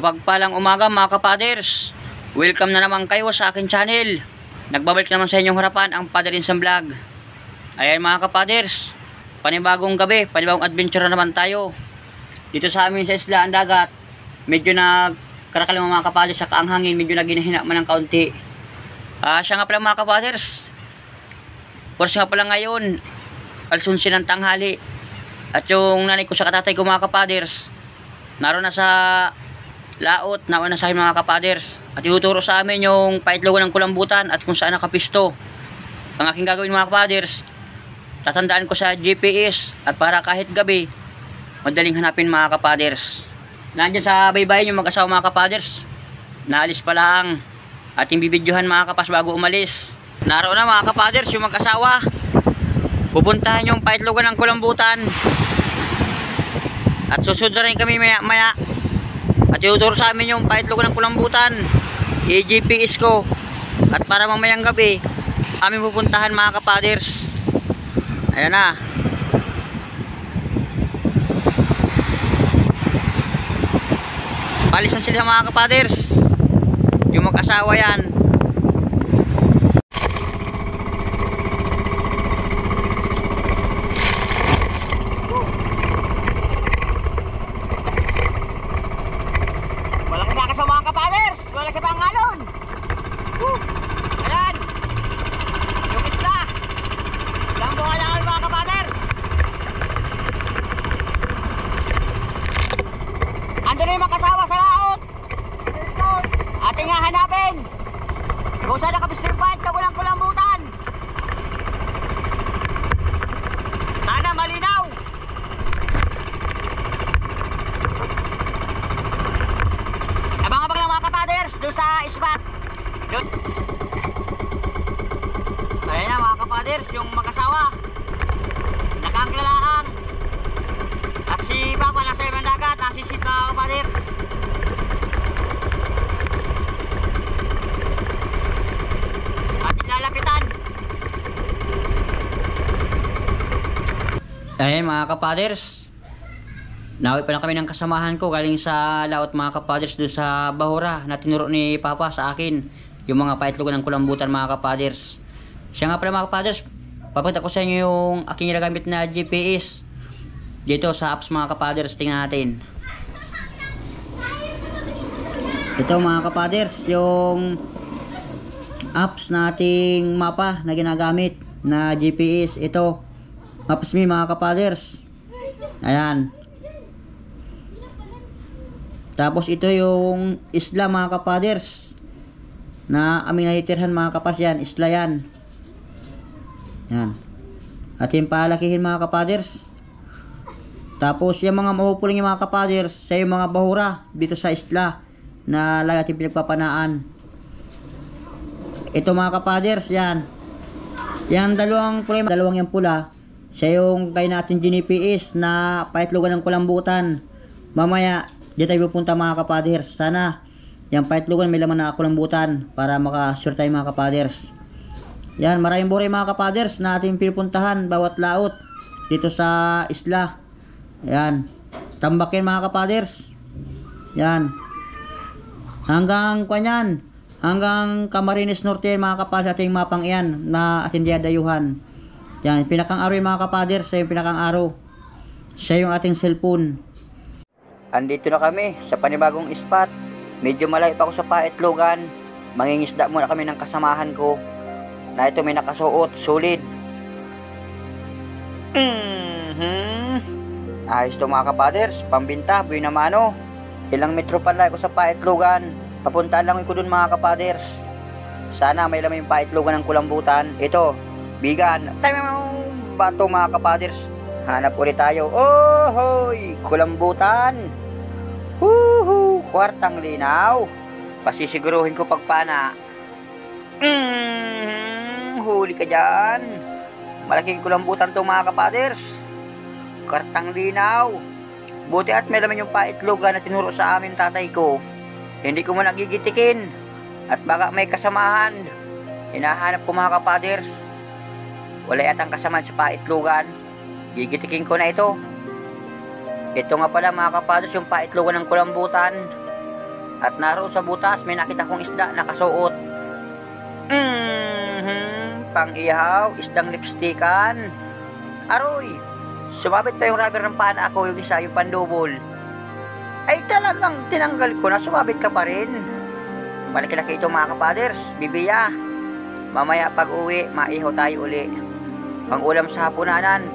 Mapagpalang umaga mga kapaders. Welcome na naman kayo sa akin channel. Nagbabalik naman sa inyong harapan ang Father Insan Vlog. Ayan mga kapaders, panibagong gabi, panibagong adventure na naman tayo. Dito sa amin sa isla ang dagat, medyo nagkarakalima mga kapaders sa kaanghangin, medyo naginahina man ng kaunti. Siya nga pala mga kapaders, Porsche nga pala ngayon, alas 11 ng tanghali. At yung nanay ko sa katatay ko mga kapaders, naroon na sa laot, nauna sa akin mga kapaders. At ituturo sa amin yung paitlogan ng kulambutan at kung saan nakapisto. Ang aking gagawin mga kapaders, tatandaan ko sa GPS at para kahit gabi, madaling hanapin mga kapaders. Nandiyan sa baybayin yung mag-asawa mga kapaders, naalis pa lang at yung bibidyohan mga kapas bago umalis. Naroon na mga kapaders yung mag-asawa, pupuntahan yung paitlogan ng kulambutan. At susunod na rin kami maya maya. At ituturo sa amin yung paitlogan ng kulambutan, i-GPS ko. At para mamayang gabi, kami pupuntahan mga kapaders. Ayan na. Palis na sila mga kapaders. Yung mag-asawa yan. Ando na yung makasawa sa laot. Ating nga hanapin kung saan nakapistripahit ka walang kulambutan. Sana malinaw. Abang-abang lang mga kapaders doon sa spot doon. Ayan na mga kapaders, yung makasawa nakaanglalaan. At si Papa nasa ibang dagat, nasisit mga kapaders. At ilalapitan. Ayan mga kapaders, nauwi pa lang kami ng kasamahan ko galing sa laot mga kapaders doon sa Bahura na tinuro ni Papa sa akin yung mga paitlogan ng kulambutan mga kapaders. Siya nga pala mga kapaders, papakita ko sa inyo yung aking ginagamit na GPS dito sa apps mga kapaders. Tingnan natin. Ito mga kapaders, yung apps nating mapa na ginagamit na GPS. Ito, Maps.me mga kapaders. Ayan. Tapos ito yung isla mga kapaders na aming natitirhan mga kapas. Yan, isla yan. Yan. At yung palakihin mga kapaders. Tapos yung mga mapupuling yung mga kapaders sa yung mga bahura dito sa isla na lagi ating pinagpapanaan. Ito mga kapaders, yan. Yan dalawang pula, dalawang yung pula, siya yung kay natin GPS na paitlogan ng kulambutan. Mamaya dito tayo pupunta mga kapaders. Sana yung paitlogan may laman na kulambutan para makasure tayo mga kapaders. Yan, maraming buhay mga kapaders na ating pinupuntahan bawat laot dito sa isla. Yan, tambakin mga kapaders. Yan, hanggang kanyan, hanggang Camarines Norte mga kapaders ating mapang iyan na ating diadayuhan. Yan, pinakang araw yung mga kapaders, siya yung pinakang araw, siya yung ating cellphone. Andito na kami sa panibagong spot. Medyo malayo pa ako sa paitlogan. Mangingisda muna kami ng kasamahan ko na ito may nakasuot, solid. Ayos to mga kapaders, pambinta, buhay na mano. Ilang metro pala ako sa paitlogan. Papuntaan lang ko dun mga kapaders. Sana may laman yung paitlogan ng kulambutan. Ito, bigan. Bato mga kapaders. Hanap ulit tayo. Oh, hoy, kulambutan. Huhu, kwartang linaw. Pasisiguruhin ko pagpana. Huli ka dyan. Malaking kulambutan to mga kapaders. Kwartang linaw. Buti at may laman yung paitlogan na tinuro sa amin tatay ko. Hindi ko mo nagigitikin. At baka may kasamahan. Hinahanap ko mga kapaders. Wala yatang kasamaan sa paitlogan. Gigitikin ko na ito. Ito nga pala mga kapaders yung paitlogan ng kulambutan. At naroon sa butas may nakita kong isda na kasuot. Pang-ihaw, isdang lipstikan. Aroy, sumabit pa yung rubber ng pana ako, yung isa, yung pandubol. Ay talagang tinanggal ko na, sumabit ka pa rin. Malaki-laki ito mga kapaders, bibiya. Mamaya pag uwi, maihaw tayo uli. Pang-ulam sa hapunanan.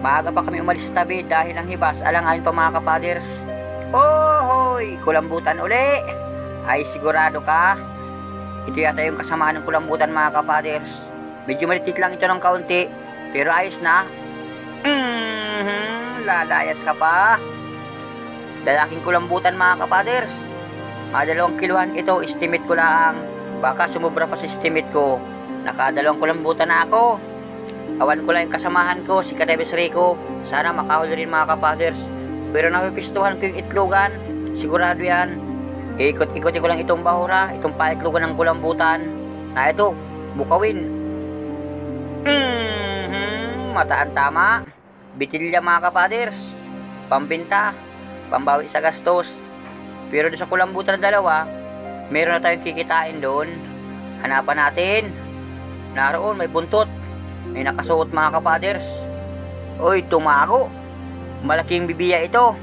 Maaga pa kami umalis sa tabi dahil ang hibas alang-ayon pa mga kapaders. Hoy, kulambutan uli. Ay sigurado ka? Ito yata yung kasamaan ng kulambutan mga kapaders. Medyo malitit lang ito ng kaunti, pero ayos na. Lalayas ka pa. Lalaking kulambutan mga kapaders. Mga 2 kiluhan ito, estimate ko lang. Baka sumubra pa sa estimate ko. Naka 2 kulambutan na ako. Awan ko lang yung kasamahan ko, si Kadebes Rico. Sana makahuli rin mga kapaders. Pero napipistuhan ko yung itlogan. Sigurado yan. Ikot-ikotin ko lang itong bahura, itong paitlogan ng kulambutan. Na ito, bukawin. Mataan tama. Bitilya mga kapaders. Pambinta. Pambawi sa gastos. Pero doon sa kulambutan na 2, meron na tayong kikitain doon. Hanapan natin. Naroon, may buntot. May nakasuot mga kapaders. Oy, tumago. Malaking bibiya ito.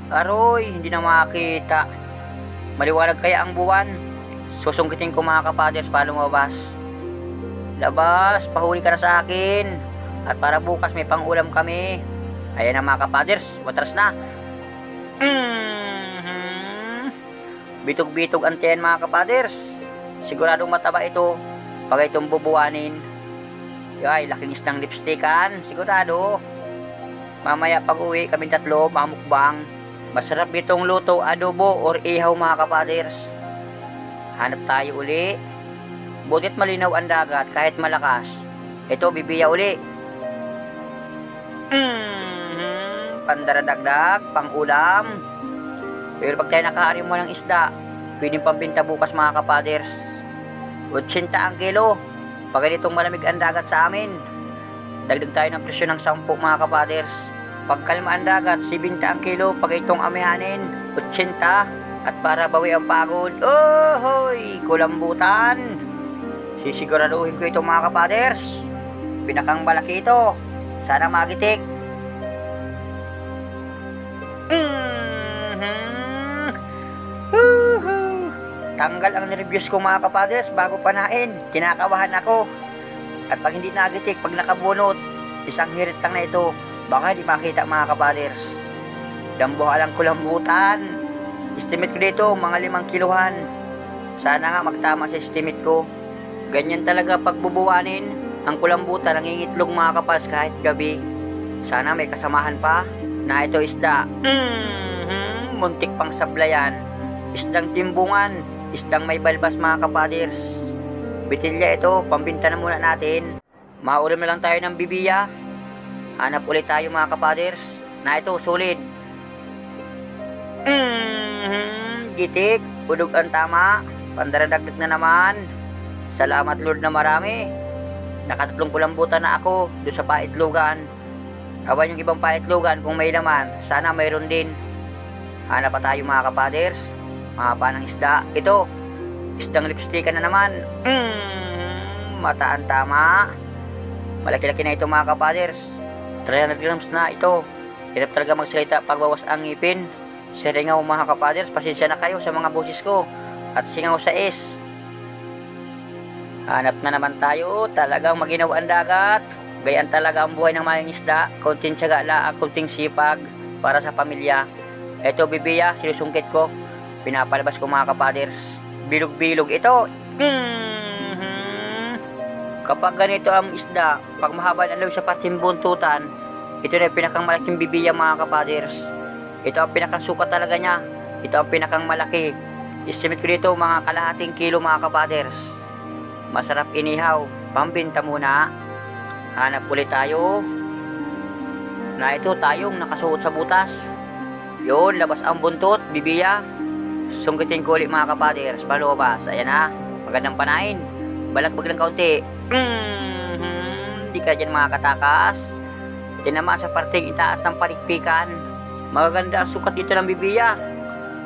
Aroy, hindi na makita. Maliwanag kaya ang buwan. Susungkitin ko mga kapaders para lumabas. Labas, pahuli ka na sa akin. At para bukas may pang-ulam kami. Ayan na mga kapaders, watras na. Bitog-bitog ang tiyan mga kapaders. Siguradong mataba ito pag itong bubuanin. Ay, laking isdang lipstikan. Sigurado. Mamaya pag uwi kami 3 mamukbang. Masarap itong luto, adobo or ihaw mga kapaders. Hanap tayo uli. Butit malinaw ang dagat kahit malakas. Ito bibiya uli. Pandaradagdag, pang-ulam. Pero pag tayo nakaari mo ng isda, pwedeng pambinta bukas mga kapaders. 80 ang kilo. Pag ganitong malamig ang dagat sa amin, dagdag tayo ng presyo ng 10 mga kapaders. Pag kalma ang dagat, 70 ang kilo. Pag itong amihanin, 80. At para bawi ang pagod, hoy, kulambutan. Sisiguraduhin ko ito mga kapaders. Pinakang malaki ito. Sana magitik. Tanggal ang nervyos ko mga kapaders bago panain. Kinakabahan ako. At pag hindi nagitik, pag nakabunot, isang hirit lang na ito. Baka di makita mga kapaders. Dambuhalang kulambutan. Estimate ko dito mga 5 kiluhan. Sana nga magtama sa estimate ko. Ganyan talaga pag bubuwanin. Ang kulambutan nangingitlog mga kapaders kahit gabi. Sana may kasamahan pa. Na ito isda. Muntik pang sablayan. Isdang timbungan. Isdang may balbas mga kapaders. Bitilya ito, pambinta na muna natin. Maulam na lang tayo ng bibiya. Hanap ulit tayo mga kapaders. Na ito, sulit. Gitik, udog ang tama. Pandaradagdag na naman. Salamat Lord na marami. Nakatatlong kulambutan na ako doon sa paitlogan. Awan yung ibang paitlogan kung may laman. Sana mayroon din. Hanap pa tayo mga kapaders. Mahaba ng isda. Ito, isdang lipstikan na naman. Mataan tama. Malaki-laki na ito mga kapaders. 300 grams na ito. Hirap talaga magsalita pagbawas ang ngipin. Siringaw mga kapaders, pasensya na kayo sa mga boses ko. At singaw sa S. Hanap na naman tayo. Talagang maginaw ang dagat. Gayaan talaga ang buhay ng mga isda. Konting tiyaga lang, konting sipag para sa pamilya. Ito bibiya, sinusungkit ko. Pinapalabas ko mga kapaders. Bilog-bilog ito. Kapag ganito ang isda, pag mahaba na sa pating buntutan, ito na yung pinakang malaking bibiya mga kapaders. Ito ang pinakang sukat talaga niya. Ito ang pinakang malaki. Estimate ko dito mga kalahating kilo mga kapaders. Masarap inihaw. Pambinta muna. Hanap ulit tayo. Na ito tayong nakasuot sa butas. Yun, labas ang buntot, bibiya. Sungkitin ko ulit mga kapaders, palubas. Ayan na, magandang panain. Balagbag ng kaunti. Di ka dyan mga katakas. Tinama sa parting itaas ng palikpikan. Magaganda ang sukat dito ng bibiya.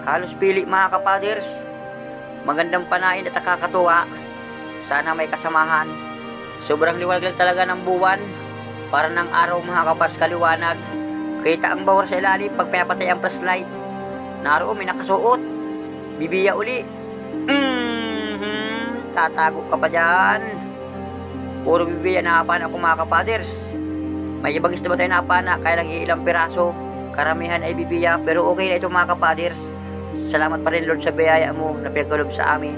Halos pili mga kapaders. Magandang panain at nakakatuwa. Sana may kasamahan. Sobrang liwanag lang talaga ng buwan. Para ng araw mga kapaders kaliwanag. Kita ang bawar sa ilalim pag pinapatay ang flashlight. Naroon may nakasuot. Bibiya uli. Tatago ka pa dyan. Puro bibiya na apana ako mga kapaders. May ibang isda ba tayo na apana kaya lang iilang piraso. Karamihan ay bibiya pero okay na ito mga kapaders. Salamat pa rin Lord sa biyaya mo na pinagkalob sa amin.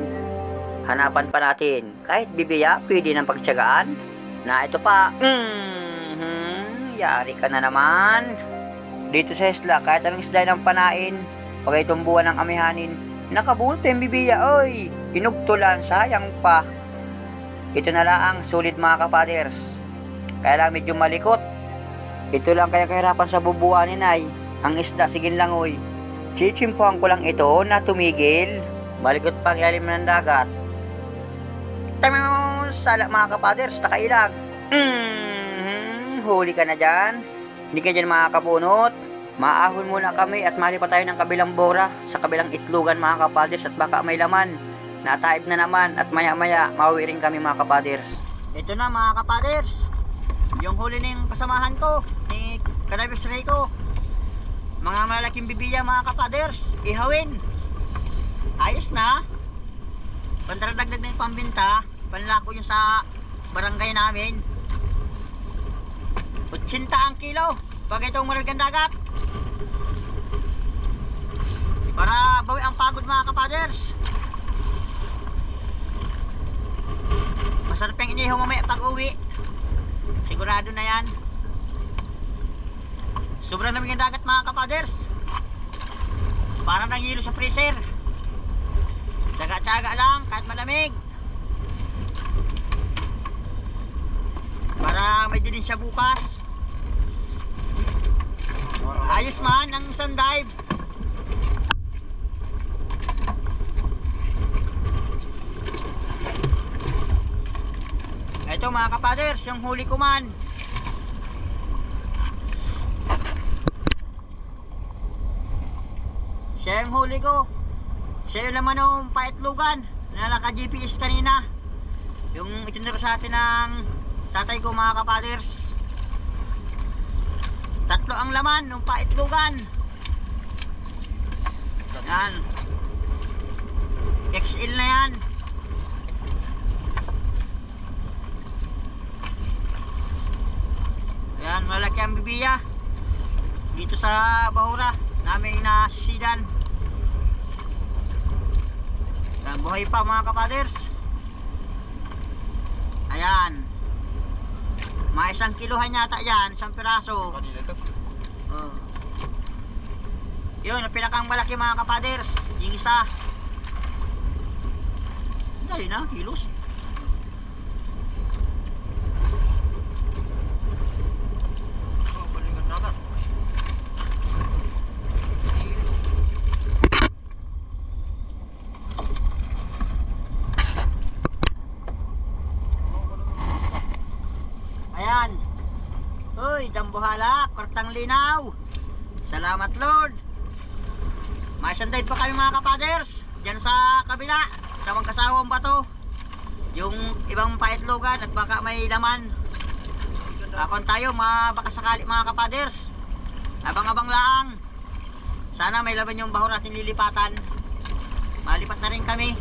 Hanapan pa natin. Kahit bibiya, pwede ng pagtsagaan. Na ito pa. Yari ka na naman. Dito sa isla, kahit anong isda ng panain, pag itong buwan ng amihanin, nakabulto yung bibiya, oy. Inugtulan, sayang pa. Ito na lang, sulit mga kapaders. Kaya lang medyo malikot. Ito lang kaya kahirapan sa bubuhanin ay, ang isda, sigin lang oy. Chichimpuhan ko lang ito na tumigil. Malikot pa ang ilalim ng dagat. Sala mga kapaders, nakailag. Huli ka na dyan. Hindi ka dyan makakabunot. Maahon muna kami at malipat tayo ng kabilang bora sa kabilang itlugan mga kapaders at baka may laman. Nataib na naman at maya maya mauwi rin kami mga kapaders. Ito na mga kapaders. Yung huli ng kasamahan ko ni Kadabis Rico. Mga malaking bibiya mga kapaders. Ihawin. Ayos na. Pandaradagdag na yung pambinta. Panlako yung sa barangay namin. 80 ang kilo pag itong malagang dagat. Para bawi ang pagod mga kapaders. Masarap yung inihaw mamaya pag uwi. Sigurado na yan. Sobrang lamig ng dagat mga kapaders. Para nang hilo sa freezer. Tsaga-tsaga lang kahit malamig. Para may dilin siya bukas. Ayos man ang sun dive. Ito mga kapaders, yung huli ko man. Siya yung huli ko. Siya yung laman ng paitlugan na naka-GPS kanina. Yung itinuro sa atin ng tatay ko mga kapaders. 3 ang laman ng paitlugan. Yan. XL na yan. Yan, malaki ang bibiya. Dito sa bahura namin nasisidan. Yan, buhay pa mga kapaders. Ayan. May 1 kilohan yata yan, 1 piraso. Kanina to. Oh. Yun, ang pinakang malaki mga kapaders. Yung isa. Dali na, kilos. Balikan dagat. Ayan. Uy, dambuhala, kwartang linaw. Salamat Lord. May sanday pa kami mga kapaders. Diyan sa kabila, sa magkasawang bato. Yung ibang paitlogan at baka may laman. Akon tayo, baka sakali mga kapaders. Abang-abang lang. Sana may laman yung bahura natin lilipatan. Malipat na rin kami.